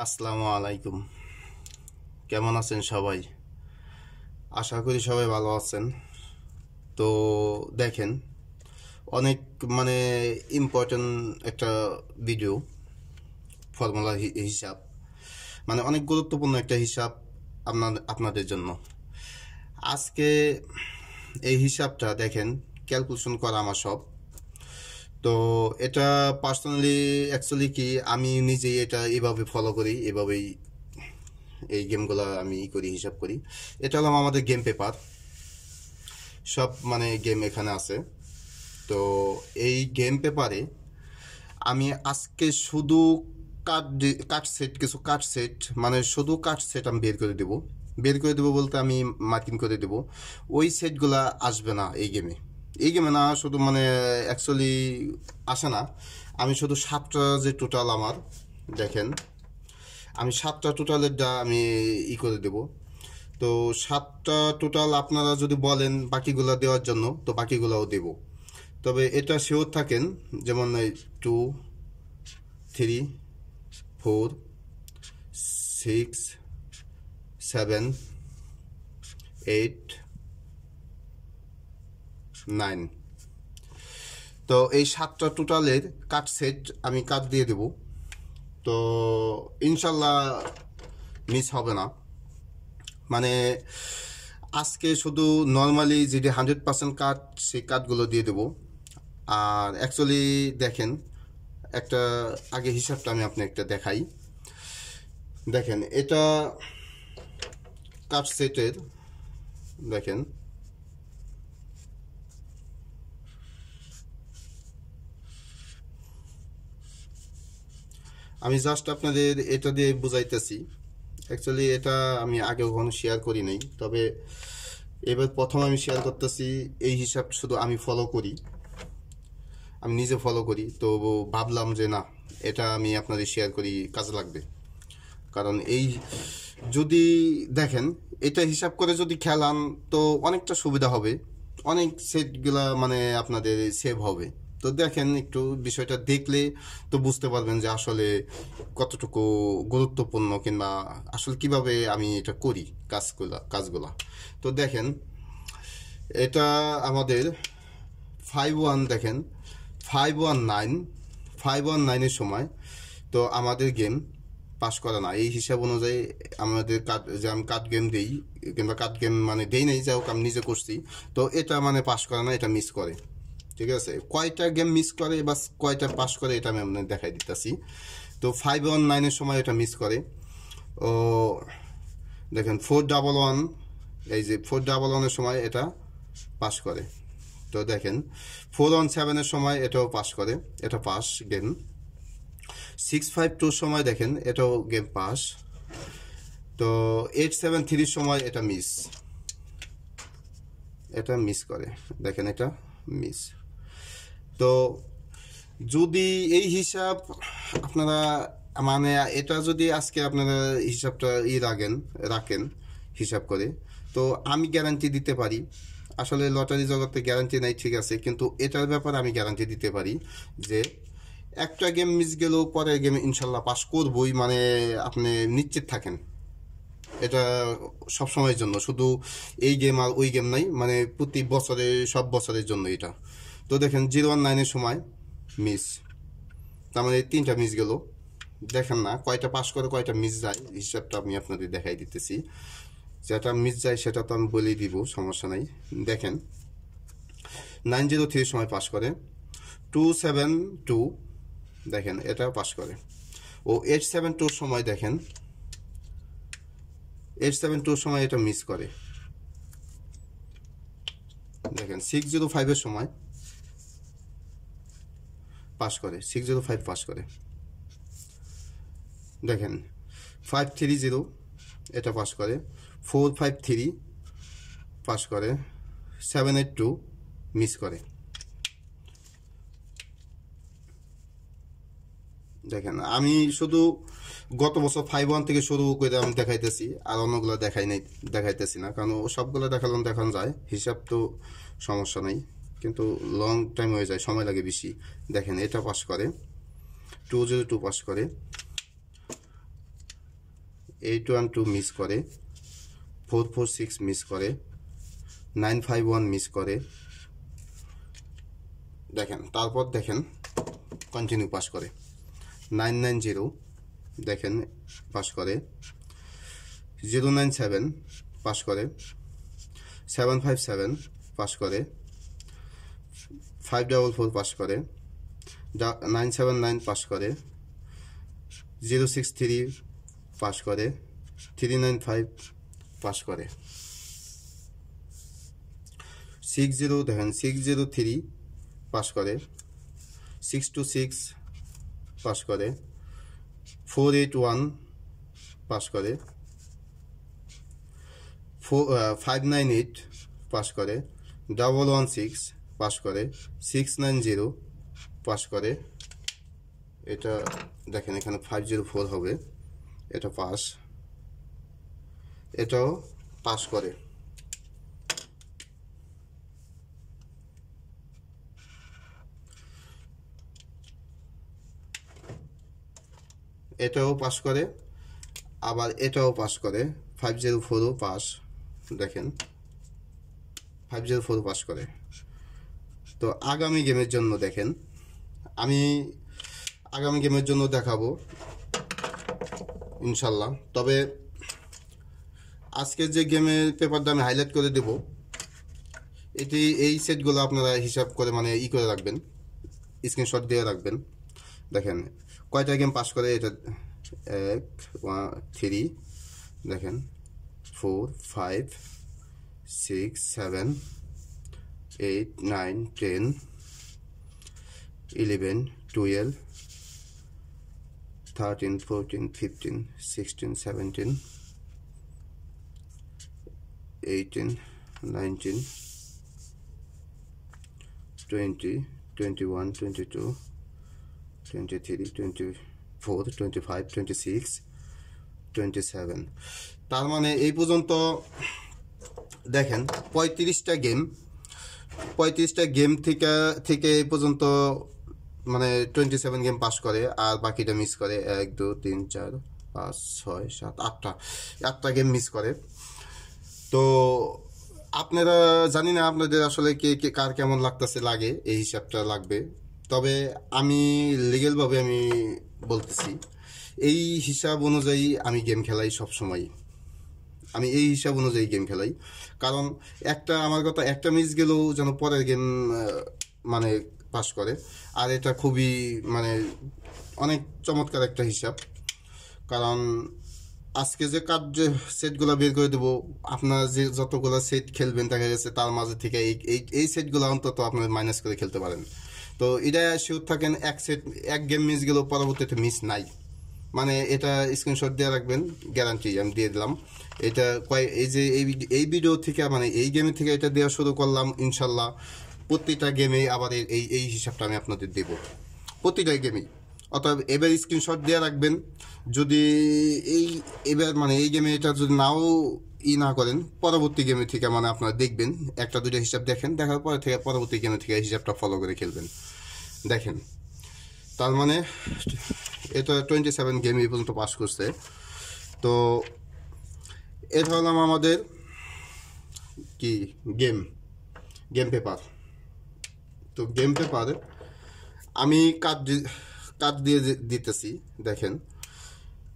আসসালামু আলাইকুম। কেমন আছেন সবাই? আশা করি সবাই ভালো আছেন। তো দেখেন, অনেক মানে ইম্পর্টেন্ট একটা ভিডিও, ফর্মুলা হিসাব, মানে অনেক গুরুত্বপূর্ণ একটা হিসাব আপনাদের জন্য। আজকে এই হিসাবটা দেখেন, ক্যালকুলেশন করা আমার সব। তো এটা পার্সোনালি অ্যাকচুয়ালি কি, আমি নিজেই এটা এভাবে ফলো করি, এভাবেই এই গেমগুলো আমি করি, হিসাব করি। এটা হলো আমাদের গেম পেপার, সব মানে গেম এখানে আছে। তো এই গেম পেপারে আমি আজকে শুধু কাট সেট, কিছু কাট সেট, মানে শুধু কাট সেট আমি বের করে দেবো বলতে আমি মার্কিং করে দেবো। ওই সেটগুলা আসবে না এই গেমে না, শুধু মানে অ্যাকচুয়ালি আসে না। আমি শুধু 7টা যে টোটাল আমার, দেখেন আমি 7টা টোটালের আমি করে দেবো। তো 7টা টোটাল আপনারা যদি বলেন বাকিগুলো দেওয়ার জন্য, তো বাকিগুলোও দেব। তবে এটা শিওর থাকেন, যেমন 2, 3, 4, 6, 7, 8, 9। তো এই 7টা টোটালের কাট সেট আমি কাট দিয়ে দেব। তো ইনশাল্লাহ মিস হবে না। মানে আজকে শুধু নর্মালি যেটি 100% কাট, সেই কাটগুলো দিয়ে দেবো। আর অ্যাকচুয়ালি দেখেন, একটা আগে হিসাবটা আমি আপনি একটা দেখাই। দেখেন এটা কাট সেটের, দেখেন আমি জাস্ট আপনাদের এটা দিয়ে বুঝাইতেছি। অ্যাকচুয়ালি এটা আমি আগে কখনো শেয়ার করি নাই, তবে এবার প্রথম আমি শেয়ার করতেছি। এই হিসাব শুধু আমি ফলো করি, আমি নিজে ফলো করি। তো ভাবলাম যে না, এটা আমি আপনাদের শেয়ার করি, কাজে লাগবে। কারণ এই যদি দেখেন, এটা হিসাব করে যদি খেলান, তো অনেকটা সুবিধা হবে, অনেক সেটগুলা মানে আপনাদের সেভ হবে। তো দেখেন, একটু বিষয়টা দেখলে তো বুঝতে পারবেন যে আসলে কতটুকু গুরুত্বপূর্ণ, কিংবা আসলে কিভাবে আমি এটা করি কাজগুলা। তো দেখেন, এটা আমাদের 5-1, দেখেন 5-1-9, 5-1-9-এর সময় তো আমাদের গেম পাস করা না। এই হিসাব অনুযায়ী আমাদের যে আমি কাট গেম দিই, কিংবা কাট গেম মানে দেই নাই, যাই হোক আমি নিজে করছি। তো এটা মানে পাস করে না, এটা মিস করে। ঠিক আছে, কয়টা গেম মিস করে বা কয়টা পাস করে এটা আমি আপনাদের দেখাই দিতেছি। তো 5-1-9-এর সময় এটা মিস করে। ও দেখেন 4-1-1, এই যে 4-1-1-এর সময় এটা পাস করে। তো দেখেন 4-1-7-এর সময় এটাও পাস করে, এটা পাস গেম। 6-5-2-র সময় দেখেন এটাও গেম পাস। তো 8-7-3-র সময় এটা মিস করে, দেখেন এটা মিস। তো যদি এই হিসাব আপনারা মানে এটা যদি আজকে আপনারা হিসাবটা রাখেন হিসাব করে, তো আমি গ্যারান্টি দিতে পারি। আসলে লটারি জগতে গ্যারান্টি নাই, ঠিক আছে, কিন্তু এটার ব্যাপারে আমি গ্যারান্টি দিতে পারি যে একটা গেম মিস গেলেও পরের গেমে ইনশাল্লাহ পাস করবই, মানে আপনি নিশ্চিত থাকেন। এটা সব সময়ের জন্য, শুধু এই গেম আর ওই গেম নাই, মানে প্রতি বছরে, সব বছরের জন্য এটা। তো দেখেন 0-1-9-এর সময় মিস, তার মানে 3টা মিস গেল। দেখেন না কয়টা পাস করে কয়টা মিস যায়, হিসাবটা আমি আপনাদের দেখাই দিতেছি। যেটা মিস যায় সেটা তো আমি বলেই দিব, সমস্যা নাই। দেখেন 9-0-3 সময় পাস করে। 2-7-2, দেখেন এটা পাস করে। ও 8-7-2 সময় দেখেন, 8-7-2 সময় এটা মিস করে। দেখেন 6-0-5-এর সময় পাস করে, 6-0-5 পাস করে। দেখেন 5-3-0 এটা পাস করে, 4-5-3 পাস করে, 7-8-2 মিস করে। দেখেন আমি শুধু গত বছর 5-1 থেকে শুরু করে আমি দেখাইতেছি, আর অন্যগুলো দেখাইতেছি না, কারণ সবগুলো দেখানো যায়, হিসাব তো সমস্যা নাই, কিন্তু লং টাইম হয়ে যায়, সময় লাগে বেশি। দেখেন এটা পাস করে, 2-0-2 পাস করে, 812 মিস করে, 446 মিস করে, 951 মিস করে। দেখেন তারপর দেখেন কন্টিনিউ পাস করে, 990 দেখেন পাস করে, 097 পাস করে, 757 পাস করে, 544 পাস করে, 979 পাস করে, 063 পাস করে, 395 পাস করে, 60 দেখেন 603 পাস করে, 626 পাস করে, 481 পাস করে, 598 পাস করে, 116 পাস করে, 690 পাস করে। এটা দেখেন এখানে 504 হবে, এটা পাস, এটাও পাস করে। এটাও পাস করে, আবার এটাও পাস করে, 504ও পাস, দেখেন 504 পাস করে। তো আগামী গেমের জন্য দেখেন, আমি আগামী গেমের জন্য দেখাবো ইনশাল্লাহ। তবে আজকের যে গেমের পেপারটা আমি হাইলাইট করে দেব, এটি এই সেটগুলো আপনারা হিসাব করে মানে করে রাখবেন, স্ক্রিনশট দিয়ে রাখবেন। দেখেন কয়টা গেম পাস করে, এটা 1 3 দেখেন 4 5 6 7 8 9 10 11 12 13 14 15 16 17 18 19 20 21 22 23 24 25 26 27। তার মানে এই পর্যন্ত দেখেন 35টা গেম থেকে এই পর্যন্ত মানে 27 গেম পাস করে, আর বাকিটা মিস করে, 1 2 3 4 5 6 7 8টা গেম মিস করে। তো আপনারা জানি না আপনাদের আসলে কে কার কেমন লাগে, এই হিসাবটা লাগবে। তবে আমি লিগ্যালভাবে আমি বলতেছি, এই হিসাব অনুযায়ী আমি গেম খেলাই সবসময়, আমি এই হিসাব অনুযায়ী গেম খেলাই। কারণ আমার কথা একটা মিস গেলেও যেন পরের গেম মানে পাস করে, আর এটা খুবই মানে অনেক চমৎকার একটা হিসাব। কারণ আজকে যে যে সেটগুলো বের করে দেবো, আপনার যে যতগুলো সেট খেলবেন দেখা গেছে তার মাঝে থেকে এই সেটগুলো অন্তত আপনার মাইনাস করে খেলতে পারেন। তো এটা শিওর থাকেন এক গেম মিস গেলেও পরবর্তীতে মিস নাই, মানে এটা স্ক্রিনশট দিয়ে রাখবেন, গ্যারান্টি আমি দিয়ে দিলাম। এটা এই ভিডিও থেকে মানে এই গেমের থেকে এটা দেওয়া শুরু করলাম, ইনশাল্লাহ প্রতিটা গেমেই আবার এই হিসাবটা আমি আপনাদের দেব, প্রতিটা গেমেই। অতএব এবার স্ক্রিনশট দিয়ে রাখবেন। যদি এবার মানে এই গেমে এটা যদি নাও না করেন, পরবর্তী গেমে থেকে মানে আপনারা দেখবেন, একটা দুটো হিসাব দেখেন, দেখার পরে থেকে পরবর্তী গেমে থেকে হিসাবটা ফলো করে খেলবেন। দেখেন তার মানে এটা 27 গেম এই পর্যন্ত পাস করছে। তো এটা হলাম আমাদের কি গেম পেপার। তো গেম পেপার আমি কাট দিয়ে দিতেছি, দেখেন।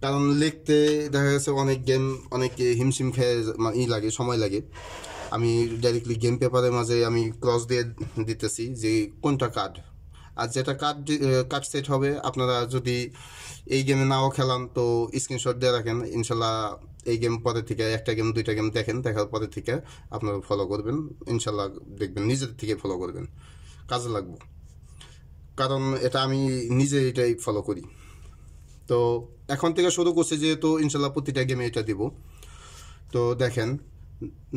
কারণ লিখতে দেখা গেছে অনেক হিমশিম খেয়ে লাগে, সময় লাগে। আমি ডাইরেক্টলি গেম পেপারের মাঝে আমি ক্রস দিয়ে দিতেছি যে কোনটা কার্ড, আর যেটা কার্ড সেট হবে। আপনারা যদি এই গেমে নাও খেলান তো স্ক্রিনশট দিয়ে রাখেন, ইনশাল্লাহ এই গেম পরে থেকে একটা গেম দুইটা গেম দেখেন, দেখার পরে থেকে আপনারা ফলো করবেন, ইনশাল্লাহ দেখবেন নিজের থেকে ফলো করবেন, কাজে লাগবে। কারণ এটা আমি নিজে এটাই ফলো করি। তো এখন থেকে শুরু করছে যেহেতু ইনশাল্লাহ প্রতিটা গেমে এটা দিব। তো দেখেন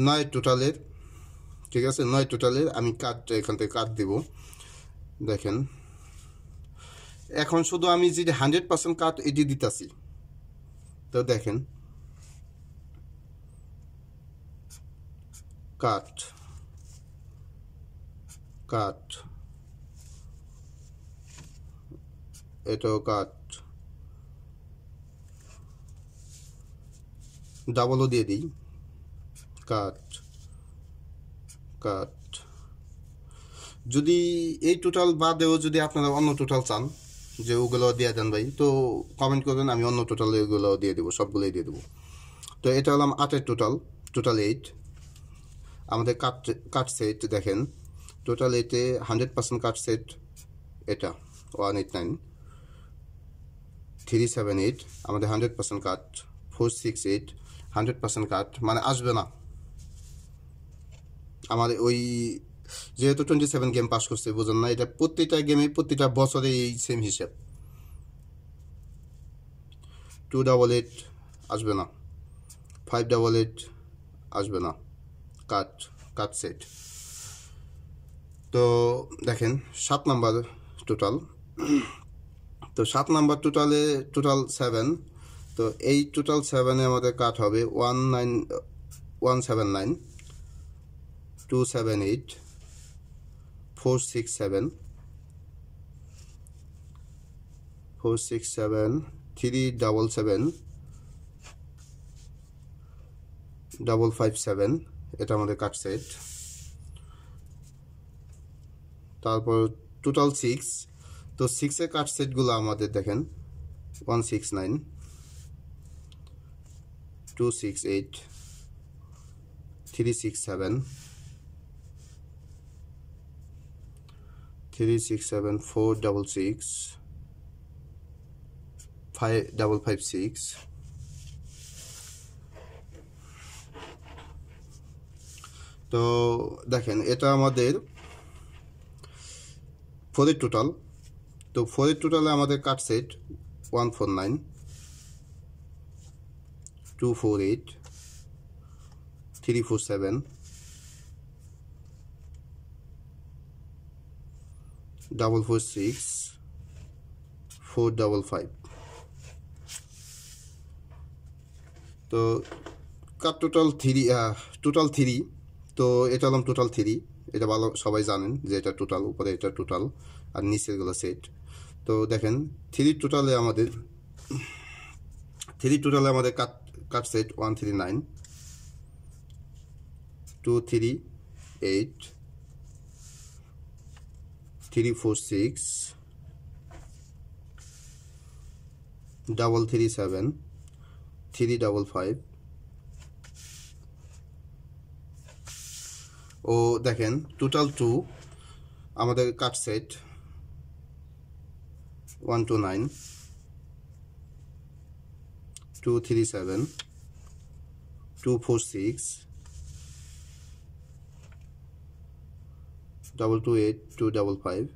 9 টোটালের, ঠিক আছে, 9 টোটালের আমি এখান থেকে কাট দিব। দেখেন এখন শুধু আমি যেটা 100% কাট এটি দিতেছি। তো দেখেন কাট এটাও কাট, ডাবলও দিয়ে দিই, কাট কাট। যদি এই টোটাল বাদেও যদি আপনারা অন্য টোটাল চান যে ওগুলো দিয়ে দেন ভাই, তো কমেন্ট করবেন, আমি অন্য টোটাল এগুলো দিয়ে দেবো, সবগুলোই দিয়ে দেবো। তো এটা হলাম 8-এর টোটাল, টোটাল 8। আমাদের কাট সেট দেখেন, টোটাল 8-এ 100% কাট সেট এটা 189 378, আমাদের 100% কাট 468 100% কাট, মানে আসবে না আমার ওই, যেহেতু 27 গেম পাস করছে, বুঝুন না, এটা প্রত্যেকটা গেমে প্রত্যেকটা বছরে এই সেম হিসাব। 288 আসবে না, 588 আসবে না, কাট কাট সেট। তো দেখেন 7 নাম্বার টোটাল, তো 7 নাম্বার টোটালে টোটাল 7, তো এই টোটাল 7-এ আমাদের কাট হবে 179 278 467 377 557, এটা আমাদের কাট সেট। তারপর টোটাল 6, তো 6-এর কাট সেটগুলো আমাদের দেখেন 169 268 367 466 556। তো দেখেন এটা আমাদের 4-এর টোটাল, তো 4-এর টোটালে আমাদের কাট সেট 149 248 347 446 455। তো কাট টোটাল 3, তো এটা হলাম টোটাল 3, এটা ভালো সবাই জানেন যে এটা টোটাল, উপরে এটা টোটাল আর নিচেরগুলো সেট। তো দেখেন 3 টোটালে আমাদের কাট সেট 139 238 346 337 355। ও দেখেন টোটাল 2 আমাদের কাট সেট 129 237 246 228 255।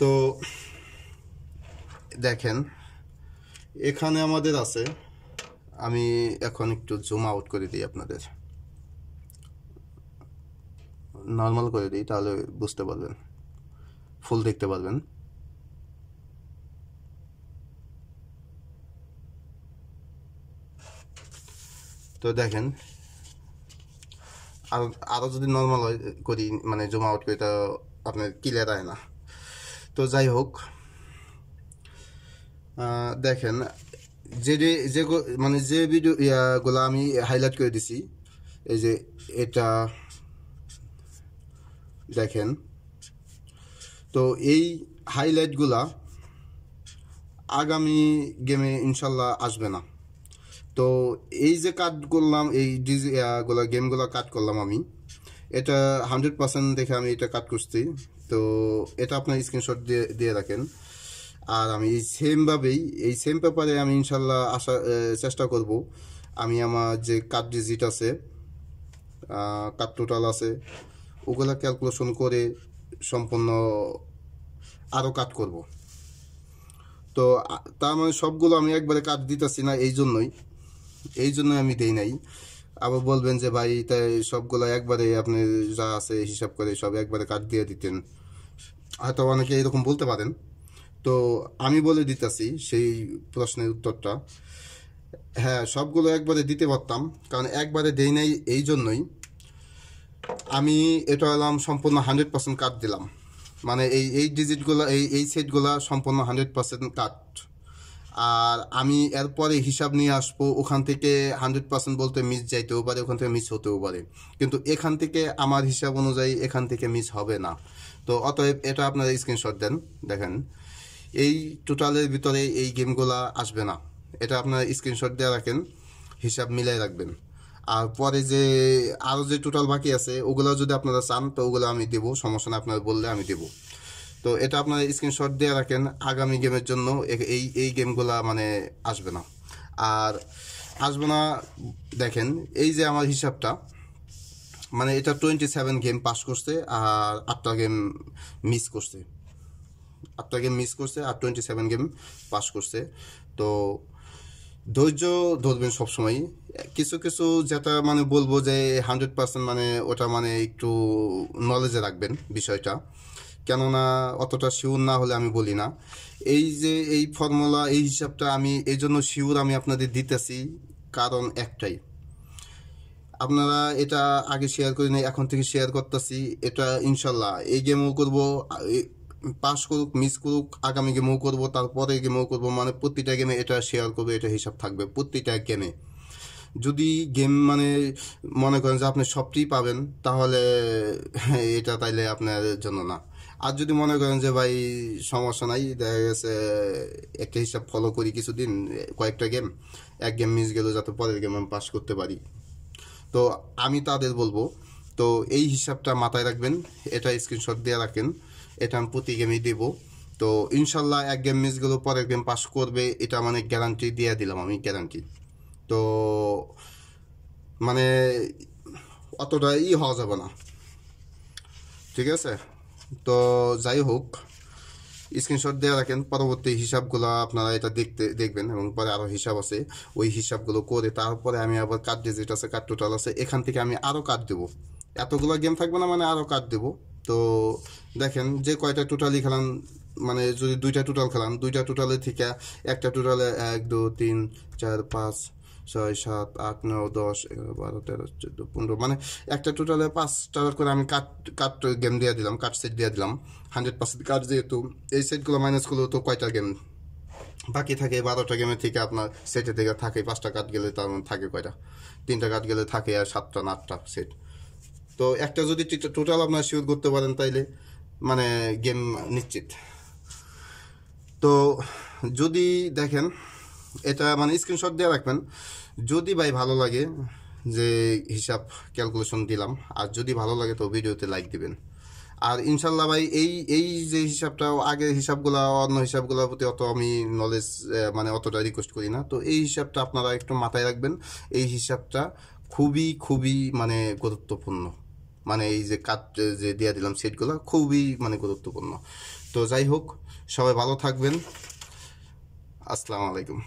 তো দেখেন এখানে আমাদের আছে, আমি এখন একটু জুম আউট করে দিই, আপনাদের নর্মাল করে দিই, তাহলে বুঝতে পারবেন, ফুল দেখতে পারবেন। তো দেখেন আরও যদি নর্মাল করি, মানে জুম আউট করি, তা আপনার ক্লিয়ার হয় না। তো যাই হোক, দেখেন মানে যে ভিডিও ইয়াগুলো আমি হাইলাইট করে দিছি, এই যে এটা দেখেন, তো এই হাইলাইটগুলা আগামী গেমে ইনশাল্লাহ আসবে না। তো এই যে কাট করলাম, এই গেমগুলো কাট করলাম আমি, এটা 100% দেখে আমি এটা কাট করছি। তো এটা আপনার স্ক্রিনশট দিয়ে রাখেন। আর আমি এই সেম পেপারে আমি ইনশাল্লাহ চেষ্টা করব, আমি আমার যে কাট ডিজিট আছে, কাট টোটাল আছে, ওগুলা ক্যালকুলেশন করে সম্পূর্ণ আরও কাট করব। তো তার মানে সবগুলো আমি একবারে কাট দিতেছি না, এই জন্যই আমি দেই নাই। আবার বলবেন যে ভাই তাই সবগুলো একবারে আপনি যা আছে হিসাব করে সব একবারে কাট দিয়ে দিতেন, হয়তো অনেকে এরকম বলতে পারেন। তো আমি বলে দিতেছি সেই প্রশ্নের উত্তরটা, হ্যাঁ সবগুলো একবারে দিতে পারতাম, কারণ একবারে দেই নাই, এই জন্যই আমি এটা হলাম সম্পূর্ণ 100% কাট দিলাম, মানে এই ডিজিটগুলো এই সেটগুলো সম্পূর্ণ 100% কাট। আর আমি এরপরে হিসাব নিয়ে আসবো, ওখান থেকে 100% বলতে মিস যাইতেও পারে, ওখান থেকে মিস হতেও পারে, কিন্তু এখান থেকে আমার হিসাব অনুযায়ী এখান থেকে মিস হবে না। তো অতএব এটা আপনারা স্ক্রিনশট দেন, দেখেন এই টোটালের ভিতরে এই গেমগুলা আসবে না, এটা আপনারা স্ক্রিনশট দিয়ে রাখেন, হিসাব মিলাই রাখবেন। আর পরে যে আরও যে টোটাল বাকি আছে ওগুলো যদি আপনারা চান তো ওগুলো আমি দেবো, সমস্যা না, আপনারা বললে আমি দেবো। তো এটা আপনারা স্ক্রিনশট দিয়ে রাখেন, আগামী গেমের জন্য এই গেমগুলা মানে আসবে না। আর আসবে না, দেখেন এই যে আমার হিসাবটা, মানে এটা 27 গেম পাস করছে আর 8টা গেম মিস করছে, 8টা গেম মিস করছে আর 27 গেম পাস করছে। তো ধৈর্য ধরবেন সবসময়। কিছু কিছু যেটা মানে বলবো যে 100% মানে ওটা মানে একটু নলেজে রাখবেন বিষয়টা, কেননা অতটা শিওর না হলে আমি বলি না। এই যে এই ফর্মুলা, এই হিসাবটা আমি এই জন্য শিওর আমি আপনাদের দিতেছি, কারণ একটাই, আপনারা এটা আগে শেয়ার করি নাই, এখন থেকে শেয়ার করতেছি। এটা ইনশাল্লাহ এই গেমও করবো, পাস করুক মিস করুক, আগামী গেমও করবো, তারপরে গেমও করবো, মানে প্রতিটা গেমে এটা শেয়ার করবো, এটা হিসাব থাকবে প্রতিটা গেমে। যদি গেম মানে মনে করেন যে আপনি সবটি পাবেন, তাহলে এটা তাইলে আপনার জন্য না। আর যদি মনে করেন যে ভাই সমস্যা নাই, দেখা গেছে একটা হিসাব ফলো করি কিছুদিন, কয়েকটা গেম, এক গেম মিস গেল যাতে পরের গেম আমি পাস করতে পারি, তো আমি তাদের বলবো তো এই হিসাবটা মাথায় রাখবেন, এটা স্ক্রিনশট দিয়ে রাখেন, এটা আমি প্রতি গেমেই দেবো। তো ইনশাল্লাহ এক গেম মিস গেলেও পরের গেম পাস করবে, এটা মানে গ্যারান্টি দিয়ে দিলাম আমি, গ্যারান্টি। তো মানে অতটা হওয়া যাবে না, ঠিক আছে? তো যাই হোক, স্ক্রিনশট দিয়ে রাখেন, পরবর্তী হিসাবগুলো আপনারা এটা দেখবেন, এবং পরে আরও হিসাব আছে, ওই হিসাবগুলো করে তারপরে আমি আবার কার্ড ডিজিট আছে, কার্ড টোটাল আছে, এখান থেকে আমি আরও কার্ড দেবো, এতগুলো গেম থাকবে না, মানে আরও কার্ড দেবো। তো দেখেন যে কয়টা টোটালি খেলান, মানে যদি 2টা টোটাল খেলান, 2টা টোটালে থেকে একটা টোটালে 1 2 3 4 5 6 7 8 9 10 11 12 13 14 15, মানে একটা টোটালে 5টা করে আমি কাট গেম দিয়ে দিলাম, কাট সেট দিয়ে দিলাম। 100% কাট যেহেতু, এই সেটগুলো মাইনাস করলেও তো কয়টা গেম বাকি থাকে, 12টা গেমের থেকে আপনার সেটে থেকে থাকে 5টা কাট গেলে, তার মানে থাকে কয়টা, 3টা কাট গেলে থাকে আর 7টা না 8টা সেট। তো একটা যদি টোটাল আপনার শিওর করতে পারেন তাইলে মানে গেম নিশ্চিত। তো যদি দেখেন, এটা মানে স্ক্রিনশট দিয়ে রাখবেন, যদি ভাই ভালো লাগে যে হিসাব ক্যালকুলেশন দিলাম, আর যদি ভালো লাগে তো ভিডিওতে লাইক দিবেন। আর ইনশাল্লাহ ভাই এই এই যে হিসাবটা, আগের হিসাবগুলো অন্য হিসাবগুলোর প্রতি অত আমি নলেজ মানে অতটা রিকোয়েস্ট করি না, তো এই হিসাবটা আপনারা একটু মাথায় রাখবেন। এই হিসাবটা খুবই খুবই মানে গুরুত্বপূর্ণ, মানে এই যে কাট যে দিয়ে দিলাম সেটগুলো খুবই মানে গুরুত্বপূর্ণ। তো যাই হোক, সবাই ভালো থাকবেন, আসসালামু আলাইকুম।